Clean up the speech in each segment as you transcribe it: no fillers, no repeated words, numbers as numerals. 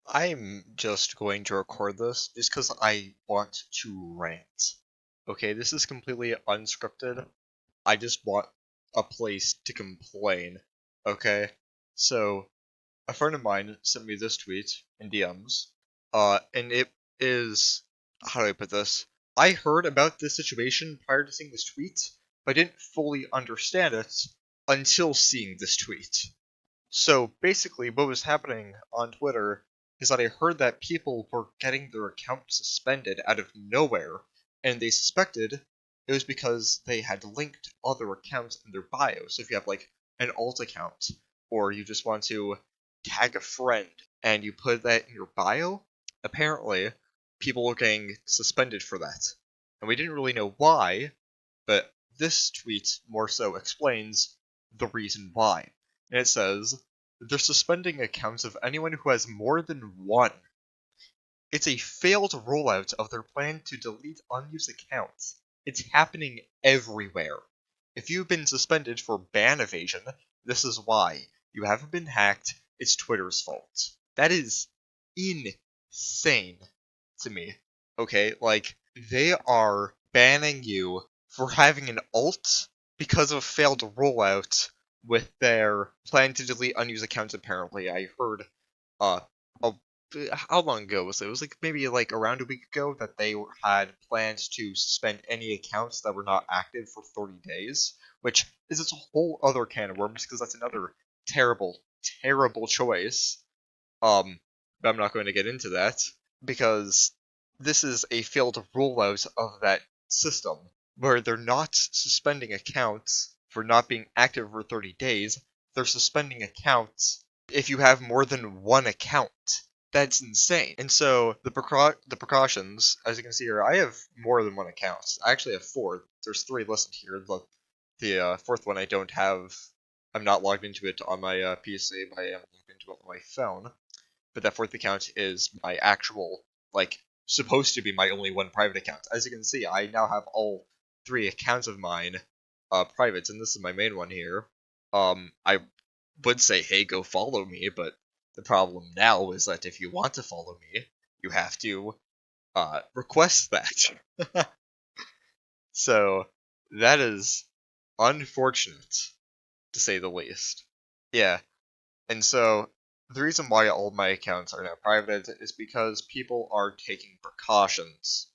I'm just going to record this just because I want to rant. Okay, this is completely unscripted. I just want a place to complain. Okay? So, a friend of mine sent me this tweet in DMs. And it is. How do I put this? I heard about this situation prior to seeing this tweet, but I didn't fully understand it until seeing this tweet. So basically, what was happening on Twitter is that I heard that people were getting their account suspended out of nowhere, and they suspected it was because they had linked other accounts in their bio. So if you have like an alt account, or you just want to tag a friend and you put that in your bio, apparently people were getting suspended for that. And we didn't really know why, but this tweet more so explains the reason why. And it says, they're suspending accounts of anyone who has more than one. It's a failed rollout of their plan to delete unused accounts. It's happening everywhere. If you've been suspended for ban evasion, this is why. You haven't been hacked, it's Twitter's fault. That is insane to me. Okay, like, they are banning you for having an alt because of a failed rollout with their plan to delete unused accounts, apparently. I heard, uh, a, how long ago was it? It was like maybe like around a week ago that they had plans to suspend any accounts that were not active for 30 days, which is its a whole other can of worms because that's another terrible, terrible choice. But I'm not going to get into that because this is a failed rollout of that system where they're not suspending accounts for not being active for 30 days. They're suspending accounts if you have more than one account. That's insane. And so the precautions, as you can see here, I have more than one account. I actually have four. There's three listed here. The fourth one I don't have. I'm not logged into it on my PC, but I am logged into it on my phone. But that fourth account is my actual, like, supposed to be my only one private account. As you can see, I now have all three accounts of mine private, and this is my main one here. I would say, hey, go follow me, but the problem now is that if you want to follow me, you have to request that. So that is unfortunate, to say the least. Yeah, and so the reason why all my accounts are now private is because people are taking precautions.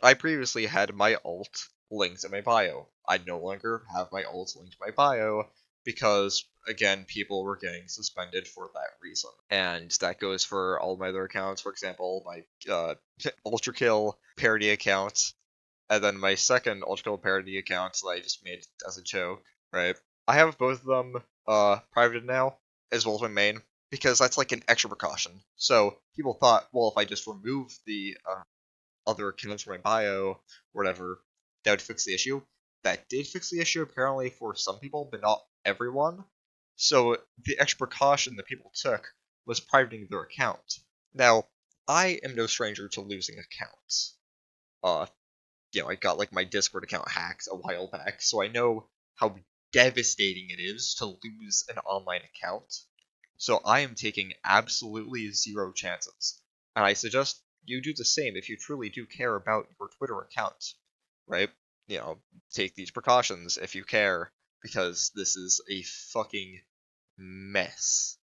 I previously had my alt linked in my bio. I no longer have my alt linked in my bio because, again, people were getting suspended for that reason. And that goes for all my other accounts. For example, my Ultra Kill parody account, and then my second Ultra Kill parody account that I just made as a joke, right? I have both of them private now, as well as my main, because that's like an extra precaution. So people thought, well, if I just remove the other accounts from my bio, or whatever, that would fix the issue. That did fix the issue apparently for some people, but not everyone. So the extra precaution that people took was privating their account. Now, I am no stranger to losing accounts. Uh, I got like my Discord account hacked a while back, so I know how devastating it is to lose an online account. So I am taking absolutely zero chances. And I suggest you do the same if you truly do care about your Twitter account, right? Take these precautions if you care, because this is a fucking mess.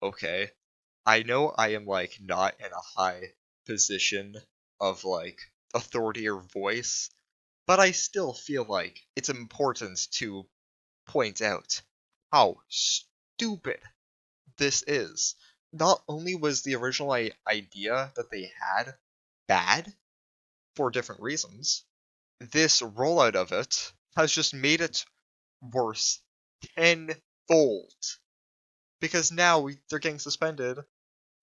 Okay? I know I am like not in a high position of like authority or voice, but I still feel like it's important to point out how stupid this is. Not only was the original idea that they had bad for different reasons, this rollout of it has just made it worse tenfold. Because now they're getting suspended,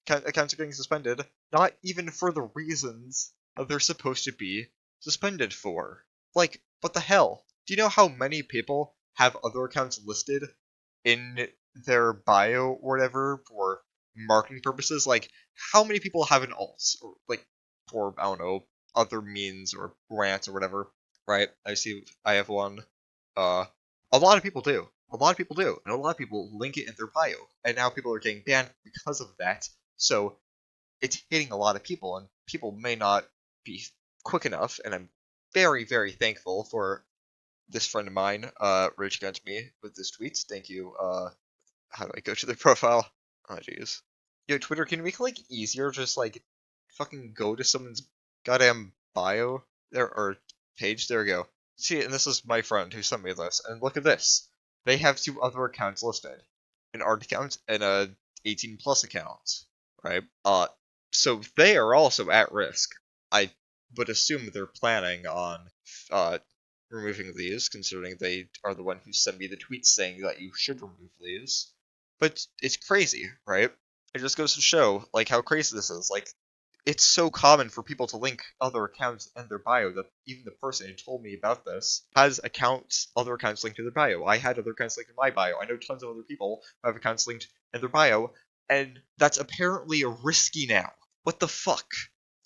accounts are getting suspended, not even for the reasons that they're supposed to be suspended for. Like, what the hell? Do you know how many people have other accounts listed in their bio or whatever for marketing purposes? Like, how many people have an alt or like, or I don't know, other means or rants or whatever? Right? I see. I have one. Uh, a lot of people do. A lot of people do, and a lot of people link it in their bio, and now people are getting banned because of that. So it's hitting a lot of people, and people may not be quick enough, and I'm very, very thankful for this friend of mine, reaching out to me with this tweet. Thank you. How do I go to the profile? Oh, jeez. Yo, Twitter, can you make it, like, easier? Just, like, fucking go to someone's goddamn bio there, or page. There we go. See, and this is my friend who sent me this, and look at this. They have 2 other accounts listed. An art account and a 18 plus account, right? So they are also at risk. I would assume they're planning on, uh, removing these, considering they are the one who sent me the tweet saying that you should remove these. But it's crazy, right? It just goes to show, like, how crazy this is. Like, it's so common for people to link other accounts in their bio that even the person who told me about this has other accounts linked to their bio. I had other accounts linked in my bio. I know tons of other people who have accounts linked in their bio, and that's apparently risky now. What the fuck?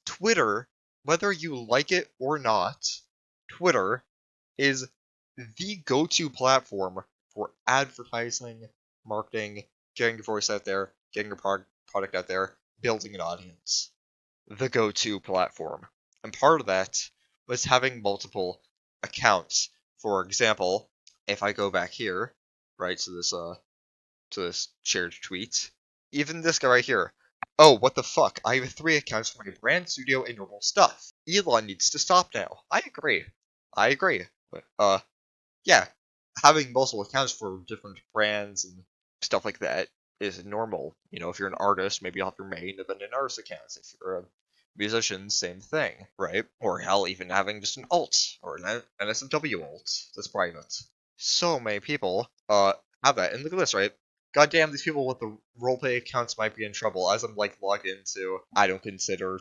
Twitter, whether you like it or not, Twitter is the go-to platform for advertising, marketing, getting your voice out there, getting your product out there, building an audience. The go-to platform. And part of that was having multiple accounts. For example, if I go back here, right, to this shared tweet, even this guy right here. Oh, what the fuck? I have 3 accounts for my brand studio and normal stuff. Elon needs to stop now. I agree. I agree. But, yeah, having multiple accounts for different brands and stuff like that is normal. You know, if you're an artist, maybe you'll have your main and then an artist account. If you're a musician, same thing, right? Or hell, even having just an alt or an NSFW alt that's private. So many people have that, and look at this, right? Goddamn, these people with the roleplay accounts might be in trouble. As I'm like logged into, I don't consider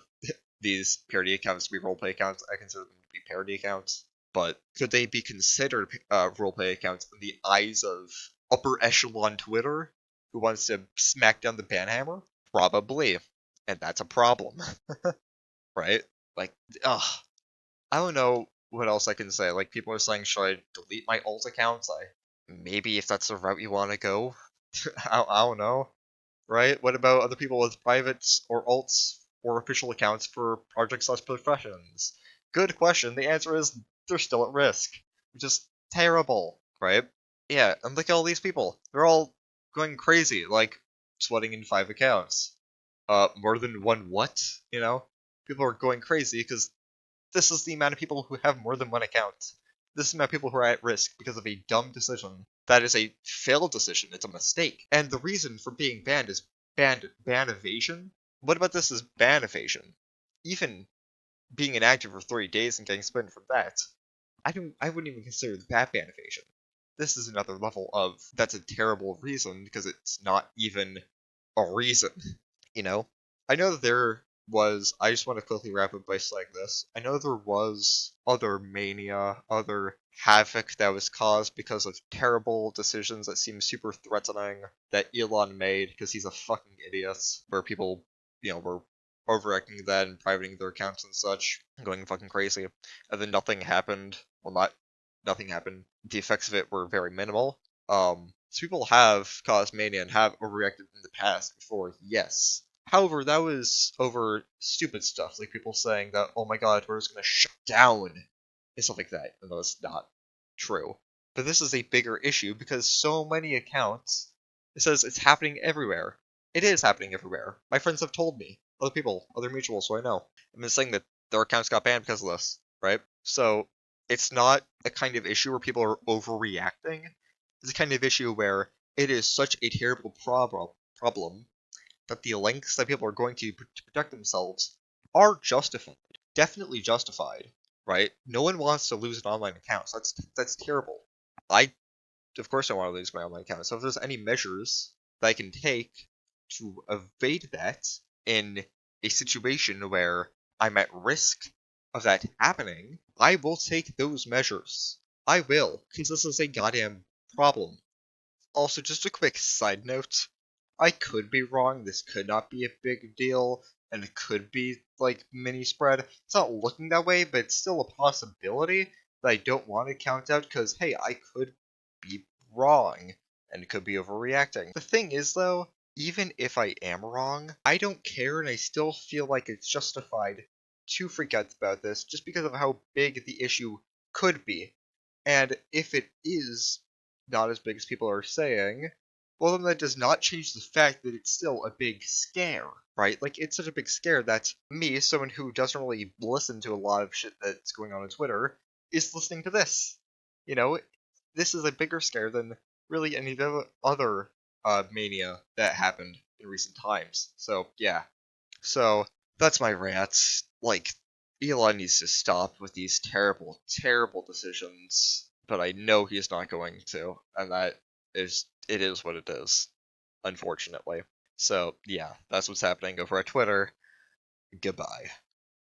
these parody accounts to be roleplay accounts. I consider them to be parody accounts. But could they be considered roleplay accounts in the eyes of upper echelon Twitter, who wants to smack down the banhammer? Probably, and that's a problem, right? Like, ugh, I don't know what else I can say. Like, people are saying, should I delete my alt accounts? Maybe if that's the route you want to go. I don't know, right? What about other people with privates or alts or official accounts for projects/professions? Good question. The answer is they're still at risk, which is terrible, right? Yeah, and look at all these people. They're all going crazy, like sweating in 5 accounts. More than one what? You know? People are going crazy because this is the amount of people who have more than one account. This is the amount of people who are at risk because of a dumb decision. That is a failed decision. It's a mistake. And the reason for being banned is ban evasion. What about this as ban evasion? Even being inactive for 30 days and getting spent for that, I wouldn't even consider that ban evasion. This is another level of that's a terrible reason because it's not even a reason. You know? I know that there was, I just want to quickly wrap up by saying this. I know there was other mania, other havoc that was caused because of terrible decisions that seem super threatening that Elon made because he's a fucking idiot, where people, were overacting that and privating their accounts and such, going fucking crazy. And then nothing happened. Well, not nothing happened. The effects of it were very minimal. So people have caused mania and have overreacted in the past before, yes. However, that was over stupid stuff, like people saying that, oh my god, we're just gonna shut down, and stuff like that, and that's not true. But this is a bigger issue because so many accounts, it says it's happening everywhere. It is happening everywhere. My friends have told me, other people, other mutuals who I know, have been saying that their accounts got banned because of this, right? So, it's not a kind of issue where people are overreacting. It's a kind of issue where it is such a terrible problem that the lengths that people are going to protect themselves are justified. Definitely justified, right? No one wants to lose an online account. So that's terrible. I, of course, don't want to lose my online account. So if there's any measures that I can take to evade that in a situation where I'm at risk of that happening, I will take those measures. I will, because this is a goddamn problem. Also, just a quick side note. I could be wrong. This could not be a big deal, and it could be, like, mini spread. It's not looking that way, but it's still a possibility that I don't want to count out, because, hey, I could be wrong, and it could be overreacting. The thing is, though, even if I am wrong, I don't care, and I still feel like it's justified to freak out about this just because of how big the issue could be. And if it is not as big as people are saying, well, then that does not change the fact that it's still a big scare, right? Like, it's such a big scare that me, someone who doesn't really listen to a lot of shit that's going on Twitter, is listening to this. You know, this is a bigger scare than really any of the other mania that happened in recent times. So, yeah. So, that's my rant. Like, Elon needs to stop with these terrible, terrible decisions, but I know he's not going to, and it is what it is, unfortunately. So, yeah, that's what's happening over at Twitter. Goodbye.